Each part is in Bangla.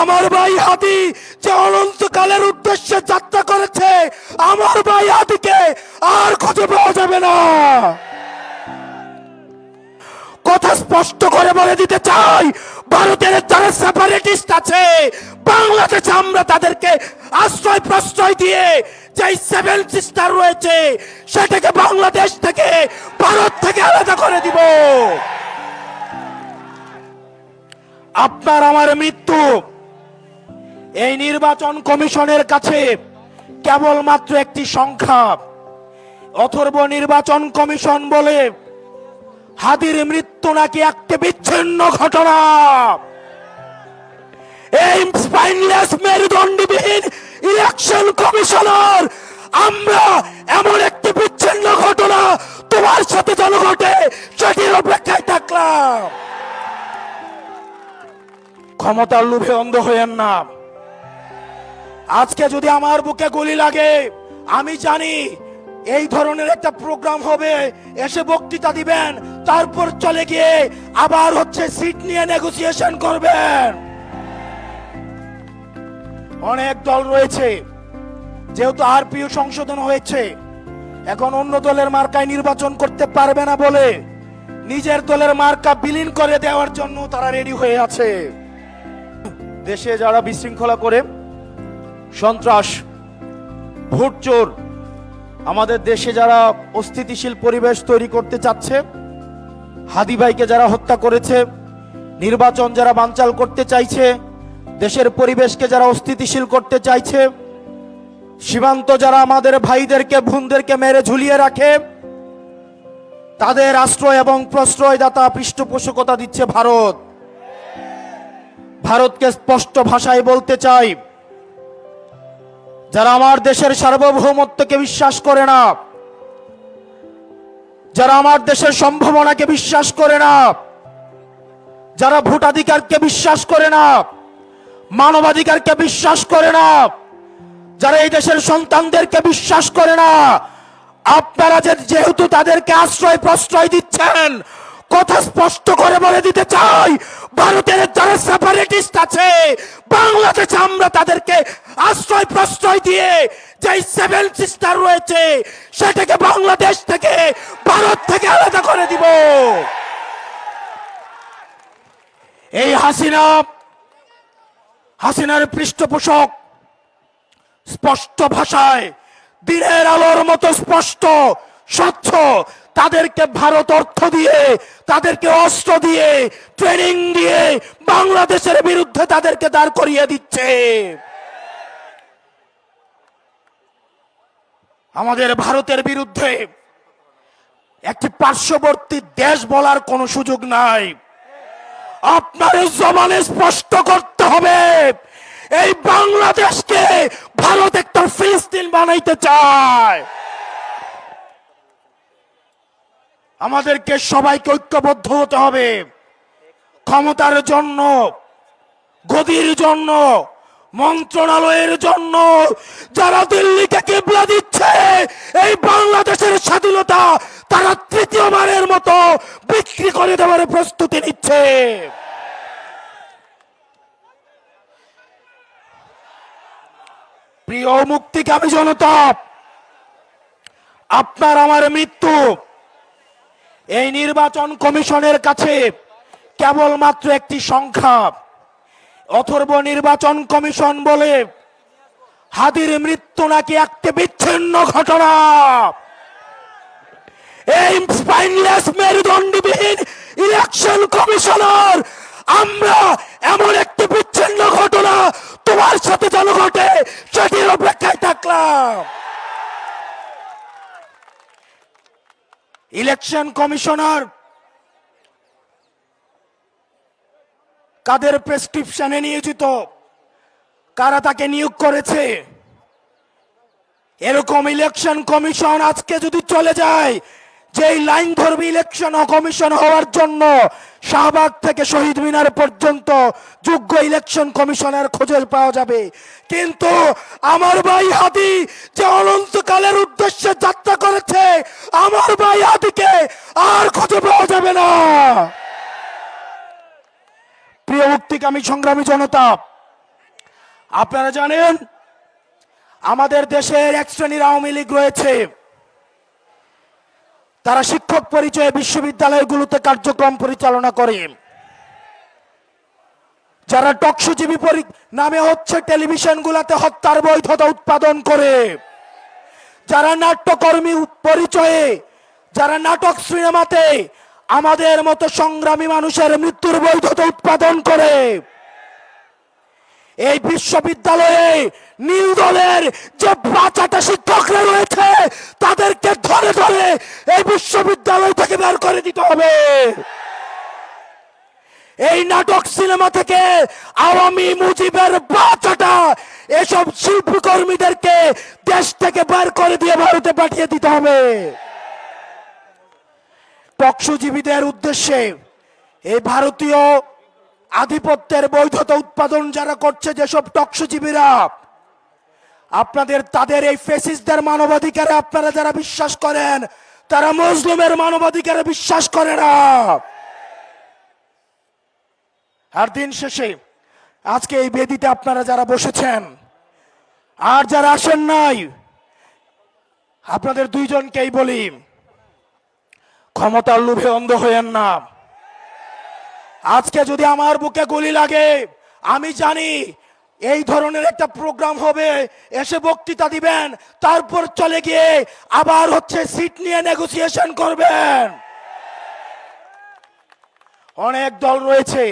আমার ভাই হাদি যে অনন্তকালের উদ্দেশ্যে যাত্রা করেছে, আমার ভাই হাদিকে আর খুঁজে পাওয়া যাবে না। কথা স্পষ্ট করে বলে দিতে চাই, ভারতের যারা সেপারেটিস্ট আছে বাংলাদেশে আমরা তাদেরকে আশ্রয় প্রশ্রয় দিয়ে যে সেভেন সিস্টার রয়েছে সেটাকে বাংলাদেশ থেকে, ভারত থেকে আলাদা করে দিব। আপনার আমার মৃত্যু এই নির্বাচন কমিশনের কাছে কেবলমাত্র একটি সংখ্যা। অথর্ব নির্বাচন কমিশন বলে হাদির মৃত্যু নাকি একটি বিচ্ছিন্ন ঘটনা। এই স্পাইনলেস মেরুদণ্ডবিহীন ইলেকশন কমিশনার, আমরা এমন একটি বিচ্ছিন্ন ঘটনা তোমার সাথে যেন ঘটে সেটির অপেক্ষায় থাকলাম। ক্ষমতার লোভে অন্ধ হয়েন না। আজকে যদি আমার বুকে গুলি লাগে, আমি জানি এই ধরনের একটা প্রোগ্রাম হবে, এসে বক্তৃতা দিবেন, তারপর চলে গিয়ে আবার সিট নিয়ে নেগোসিয়েশন করবেন। অনেক দল রয়েছে, যেহেতু আরপিও সংশোধন হয়েছে, এখন অন্য দলের মার্কায় নির্বাচন করতে পারবে না বলে নিজের দলের মার্কা বিলীন করে দেওয়ার জন্য তারা রেডি হয়ে আছে। দেশে যারা বিশৃঙ্খলা করে, সন্ত্রাস, ভোট চোর, আমাদের দেশে যারা অস্থিতিশীল পরিবেশ তৈরি করতে চাচ্ছে, হাদি ভাইকে যারা হত্যা করেছে, নির্বাচন যারা বানচাল করতে চাইছে, দেশের পরিবেশকে যারা অস্থিতিশীল করতে চাইছে, সীমান্ত যারা আমাদের ভাইদেরকে বোনদেরকে মেরে ঝুলিয়ে রাখে, তাদের আশ্রয় এবং প্রশ্রয়দাতা পৃষ্ঠপোষকতা দিচ্ছে ভারত। ভারতকে স্পষ্ট ভাষায় বলতে চাই, যারা আমার দেশের সার্বভৌমত্বকে বিশ্বাস করে না, যারা আমার দেশের সম্ভাবনাকে বিশ্বাস করে না, যারা ভোটাধিকারকে বিশ্বাস করে না, মানবাধিকারকে বিশ্বাস করে না, যারা এই দেশের সন্তানদেরকে বিশ্বাস করে না, আপনারা যেহেতু তাদেরকে আশ্রয় প্রশ্রয় দিচ্ছেন, কথা স্পষ্ট করে বলে দিতে চাই, ভারতের যারা সেপারেটিস্ট আছে বাংলাদেশে আমরা তাদেরকে আশ্রয় প্রশ্রয় দিয়ে যে সেভেন সিস্টার রয়েছে সেটাকে বাংলাদেশ থেকে, ভারত থেকে আলাদা করে দিব। এই হাসিনার পৃষ্ঠপোষক স্পষ্ট ভাষায়, দিনের আলোর মতো স্পষ্ট স্বচ্ছ, তাদেরকে ভারত অর্থ দিয়ে, তাদেরকে অস্ত্র দিয়ে, ট্রেনিং দিয়ে বাংলাদেশের বিরুদ্ধে তাদেরকে দাঁড় করিয়ে দিচ্ছে। আমাদের ভারতের বিরুদ্ধে একটি পার্শ্ববর্তী দেশ বলার কোনো সুযোগ নাই। আপনার জবানে স্পষ্ট করতে হবে, এই বাংলাদেশকে ভারত একটা ফিলিস্তিন বানাইতে চায়। আমাদেরকে সবাইকে ঐক্যবদ্ধ হতে হবে। ক্ষমতার জন্য, গদির জন্য, মন্ত্রণালয়ের জন্য যারা দিল্লিকে কিবলা দিচ্ছে, এই বাংলাদেশের স্বাধীনতা তারা তৃতীয়বারের মতো বিক্রি করে দেওয়ার প্রস্তুতি নিচ্ছে। প্রিয় মুক্তিকামী জনতা, আপনার আমার মৃত্যু এই নির্বাচন কমিশনের কাছে কেবলমাত্র একটি সংখ্যা। অথর্ব নির্বাচন কমিশন বলে হাদির মৃত্যু নাকি একটি বিচ্ছিন্ন ঘটনা। এই স্পাইনলেস মেরুদণ্ডবিহীন ইলেকশন কমিশনার, আমরা এমন একটি বিচ্ছিন্ন ঘটনা তোমার সাথে যেন ঘটে সেটির অপেক্ষায় থাকলাম। ইলেকশন কমিশনার কাদের প্রেসক্রিপশনে নিয়োজিত, কারা তাকে নিয়োগ করেছে? এরকম ইলেকশন কমিশন আজকে যদি চলে যায়, যেই লাইন ধরবে ইলেকশন কমিশন হওয়ার জন্য, শাহবাগ থেকে শহীদ মিনার পর্যন্ত যোগ্য ইলেকশন কমিশনার খুঁজে পাওয়া যাবে। কিন্তু আমার ভাই হাদি যে অনন্তকালের উদ্দেশ্যে যাত্রা করেছে, আমার ভাই হাদিকে আর খুঁজে পাওয়া যাবে না। প্রিয় মুক্তিকামী সংগ্রামী জনতা, আপনারা জানেন আমাদের দেশের এক শ্রেণীর আওয়ামী লীগ রয়েছে, তারা শিক্ষক পরিচয়ে বিশ্ববিদ্যালয়গুলোতে কার্যক্রম পরিচালনা করে, যারা টকশোজীবী নামে হচ্ছে টেলিভিশনগুলোতে হত্যার বৈধতা উৎপাদন করে, যারা নাট্যকর্মী পরিচয়ে, যারা নাটক সিনেমাতে আমাদের মতো সংগ্রামী মানুষের মৃত্যুর বৈধতা উৎপাদন করে, এই বিশ্ববিদ্যালয়ে নীল দলের যে বাচ্চাটা শিক্ষকরা রয়েছে তাদেরকে ধরে ধরে এই বিশ্ববিদ্যালয় থেকে বের করে দিতে হবে। এই নাটক সিনেমা থেকে আওয়ামী মুজিবের বাচ্চাটা এসব শিল্পকর্মীদেরকে দেশ থেকে বের করে দিয়ে ভারতে পাঠিয়ে দিতে হবে। টকশোজীবীদের উদ্দেশ্যে এই ভারতীয় আধিপত্যের বৈধতা উৎপাদন যারা করছে, যেসব টকশোজীবীরা, আপনাদের তাদের এই ফেসিস্টদের মানবাধিকারে আপনারা যারা বিশ্বাস করেন, তারা মুসলিমের মানবাধিকারে বিশ্বাস করে না। আর দিন শেষে আজকে এই বেদিতে আপনারা যারা বসেছেন আর যারা আসেন নাই, আপনাদের দুইজনকেই বলি, ক্ষমতার লোভে অন্ধ হয়েন না। আজকে যদি আমার বুকে গুলি লাগে, আমি জানি এই ধরনের একটা প্রোগ্রাম হবে, এসে বক্তৃতা দিবেন, তারপর চলে গিয়ে আবার হচ্ছে সিট নিয়ে নেগোসিয়েশন করবেন। অনেক দল রয়েছে,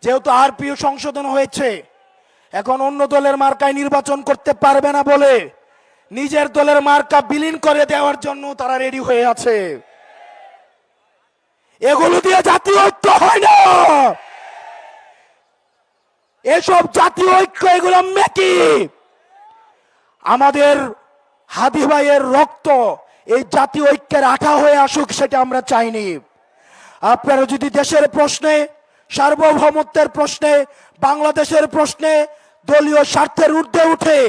যেহেতু আরপিও সংশোধন হয়েছে, এখন অন্য দলের মার্কায় নির্বাচন করতে পারবে না বলে নিজের দলের মার্কা বিলীন করে দেওয়ার জন্য তারা রেডি হয়ে আছে। এগুলো দিয়ে জাতীয় ঐক্য হয় না, এসব জাতীয় ঐক্য এগুলো মেকি। আমাদের হাদি ভাইয়ের রক্ত এই জাতীয় ঐক্যের আঠা হয়ে আসুক, সেটা আমরা চাইনি। আপনারা যদি দেশের প্রশ্নে, সার্বভৌমত্বের প্রশ্নে, বাংলাদেশের প্রশ্নে দলীয় স্বার্থের ঊর্ধ্বে উঠে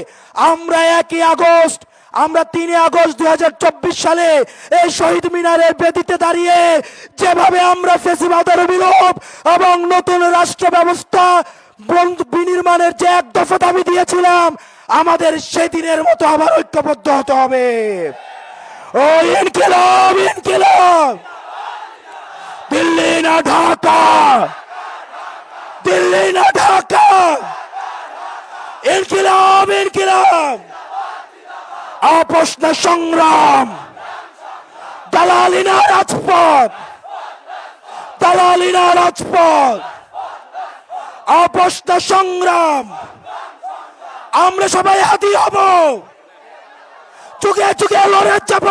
আমরা 1 আগস্ট, আমরা 3 আগস্ট 2024 সালে এই শহীদ মিনারের বেদিতে দাঁড়িয়ে যেভাবে আমরা ফ্যাসিবাদের বিলোপ এবং নতুন রাষ্ট্র ব্যবস্থা বিনির্মাণের যে এক দফা দাবি দিয়েছিলাম, আমাদের সেদিনের মতো আবার ঐক্যবদ্ধ হতে হবে। ও ইনকিলাব, ইনকিলাব, দিল্লি না ঢাকা, দিল্লি না ঢাকা, ইনকিলাব, ইনকিলাব, আপোষ না সংগ্রাম, দালালি না রাজপথ, দালালি না রাজপথ, আপোষ না সংগ্রাম। আমরা সবাই হাতি হব, যুগে যুগে লড়ে যাব,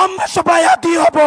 আমরা সবাই হাতি হব।